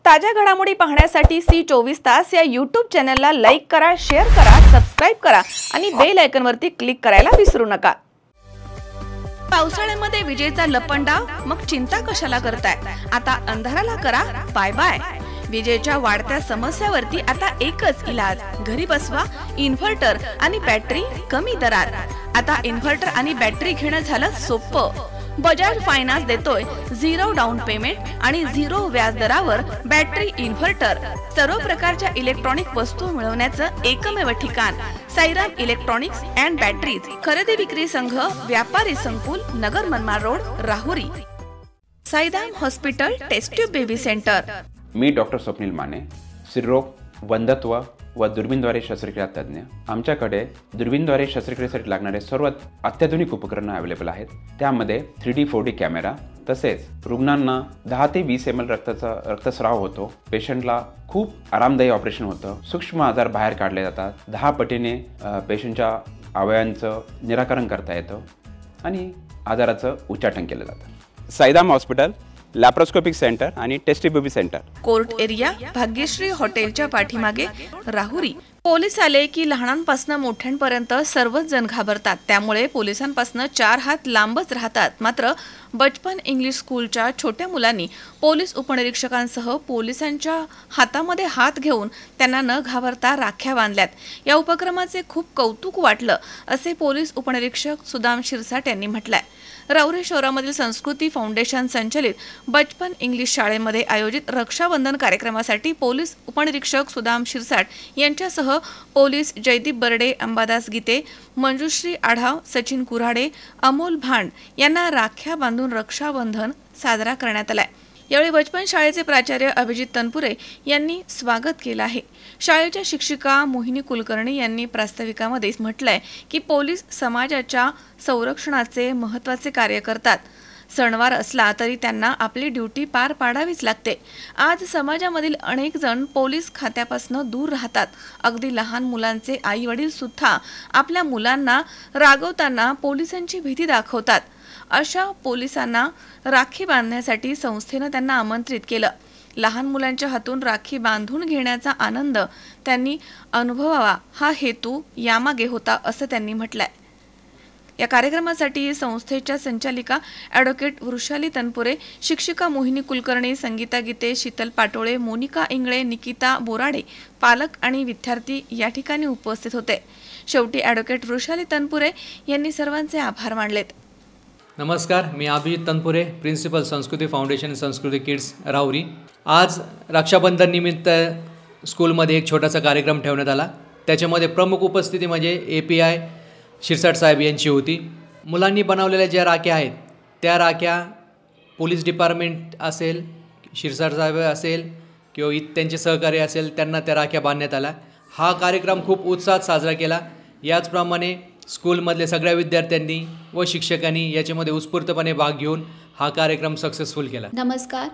ताज्या घडामोडी पाहण्यासाठी सी 24 या YouTube चॅनलला लाईक करा, शेअर करा, सबस्क्राइब करा आणि बेल आयकॉनवरती क्लिक करायला विसरू नका। पावसाळ्यामध्ये विजेचा लपंडाव, मग चिंता कशाला करताय? आता अंधाराला करा बाय बाय। विजेच्या वाढत्या समस्यावरती आता एकच इलाज, घरी बसवा इन्व्हर्टर आणि बॅटरी कमी दरात। आता इन्व्हर्टर आणि बॅटरी घेणं झालं सोपं। बजाज फायनान्स देतोय 0 डाऊन पेमेंट आणि 0 व्याज दरावर बॅटरी इन्व्हर्टर। सर्व प्रकारच्या इलेक्ट्रॉनिक वस्तू मिळवण्याचं एकमेव ठिकाण साईराम इलेक्ट्रॉनिक्स अँड बॅटरीज। खरेदी विक्री संघ, व्यापारी संकुल, Nagar Manmad road, Rahuri. Sairam hospital test tube baby centre. मी डॉक्टर स्वप्नील माने, स्त्रीरोग, वंध्यत्व व दुर्बीणद्वारे शस्त्रक्रिया तज्ञ। आमच्याकडे दुर्बीणद्वारे शस्त्रक्रियेसाठी लागणारे सर्व अत्याधुनिक उपकरणं अवेलेबल आहेत। त्यामध्ये 3D 4D कॅमेरा, तसेच रुग्णांना 10 ते 20 ml रक्तस्राव होतो। पेशंटला खूप आरामदायी ऑपरेशन होतं। सूक्ष्म आजार बाहेर काढले जातात। 10 पटीने पेशंटच्या अवयवांचं निराकरण करता येतं आणि आजाराचं उच्चाटन केलं जातं। साईराम हॉस्पिटल, लॅप्रोस्कोपिक सेंटर आणि test baby centre, court area, Bhagyashree हॉटेलच्या पाठीमागे, राहुरी। पोलीस आले की लहानांपासून मोठ्यांपर्यंत सर्वच जण घाबरतात, त्यामुळे पोलिसांपासून 4 हात लांबच राहतात। मात्र बचपन इंग्लिश स्कूलच्या छोट्या मुलांनी पोलीस उपनिरीक्षकांसह पोलिसांच्या हातामध्ये हात घेऊन त्यांना न घाबरता राख्या बांधल्यात। या उपक्रमाचे खूप कौतुक वाटलं, असे पोलीस उपनिरीक्षक सुदाम शिरसाट यांनी म्हटलंय। राहुरी शहरामधील संस्कृती फाउंडेशन संचलित बचपन इंग्लिश शाळेमध्ये आयोजित रक्षाबंधन कार्यक्रमासाठी पोलीस उपनिरीक्षक सुदाम शिरसाट यांच्यासह पोलीस जयदीप बर्डे, अंबादास गीते, मंजुश्री आढाव, सचिन कुऱ्हाडे, अमोल भांड यांना राख्या बांधून रक्षाबंधन साजरा करण्यात आलाय। यावेळी बचपन शाळेचे प्राचार्य अभिजित तनपुरे यांनी स्वागत केलं आहे। शाळेच्या शिक्षिका मोहिनी कुलकर्णी यांनी प्रास्ताविकामध्ये म्हटलंय की पोलीस समाजाच्या संरक्षणाचे महत्त्वाचे कार्य करतात। सणवार असला तरी त्यांना आपली ड्युटी पार पाडावीच लागते। आज समाजामधील अनेक जण पोलीस खात्यापासून दूर राहतात। अगदी लहान मुलांचे आई वडील सुद्धा आपल्या मुलांना रागवताना पोलिसांची भीती दाखवतात। अशा पोलिसांना राखी बांधण्यासाठी संस्थेनं त्यांना आमंत्रित केलं। लहान मुलांच्या हातून राखी बांधून घेण्याचा आनंद त्यांनी अनुभवावा हा हेतू यामागे होता, असं त्यांनी म्हटलंय। या कार्यक्रमासाठी संस्थेच्या संचालिका ॲडव्होकेट वृषाली तनपुरे, शिक्षिका मोहिनी कुलकर्णी, संगीता गीते, शीतल पाटोळे, मोनिका इंगळे, निकिता बोराडे, पालक आणि विद्यार्थी या ठिकाणी उपस्थित होते। शेवटी ॲडव्होकेट वृषाली तनपुरे यांनी सर्वांचे आभार मानलेत। नमस्कार, मी अभिजित तनपुरे, प्रिन्सिपल संस्कृती फाउंडेशन संस्कृती किड्स, राहुरी। आज रक्षाबंधन निमित्त स्कूलमध्ये एक छोटासा कार्यक्रम ठेवण्यात आला। त्याच्यामध्ये प्रमुख उपस्थिती म्हणजे API शिरसाट साहेब यांची होती। मुलांनी बनवलेल्या ज्या राख्या आहेत त्या राख्या पोलीस डिपार्टमेंट असेल, शिरसाट साहेब असेल किंवा त्यांचे सहकारी असेल, त्यांना त्या राख्या बांधण्यात आल्या। हा कार्यक्रम खूप उत्साहात साजरा केला। याचप्रमाणे स्कूलमधल्या सगळ्या विद्यार्थ्यांनी व शिक्षकांनी याच्यामध्ये उत्स्फूर्तपणे भाग घेऊन हा कार्यक्रम सक्सेसफुल केला। नमस्कार,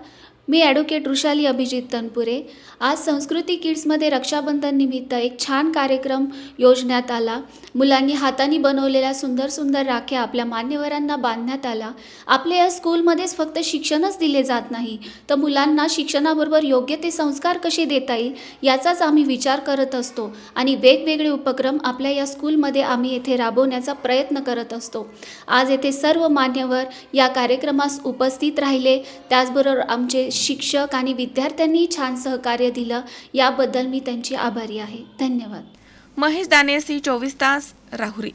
मी ॲडव्होकेट वृषाली अभिजित तनपुरे। आज संस्कृती किड्समध्ये रक्षाबंधन निमित्त एक छान कार्यक्रम योजण्यात आला। मुलांनी हाताने बनवलेल्या सुंदर सुंदर राख्या आपल्या मान्यवरांना बांधण्यात आला। आपल्या या स्कूलमध्येच फक्त शिक्षणच दिले जात नाही, तर मुलांना शिक्षणाबरोबर योग्य ते संस्कार कसे देता येईल याचाच आम्ही विचार करत असतो आणि वेगवेगळे उपक्रम आपल्या या स्कूलमध्ये आम्ही येथे राबवण्याचा प्रयत्न करत असतो। आज येथे सर्व मान्यवर या कार्यक्रमास उपस्थित राहिले, त्याचबरोबर आमचे शिक्षक आणि विद्यार्थ्यांनी छान सहकार्य दिलं, याबद्दल मी त्यांची आभारी आहे। धन्यवाद। महेश दाने, सी 24 तास, राहुरी।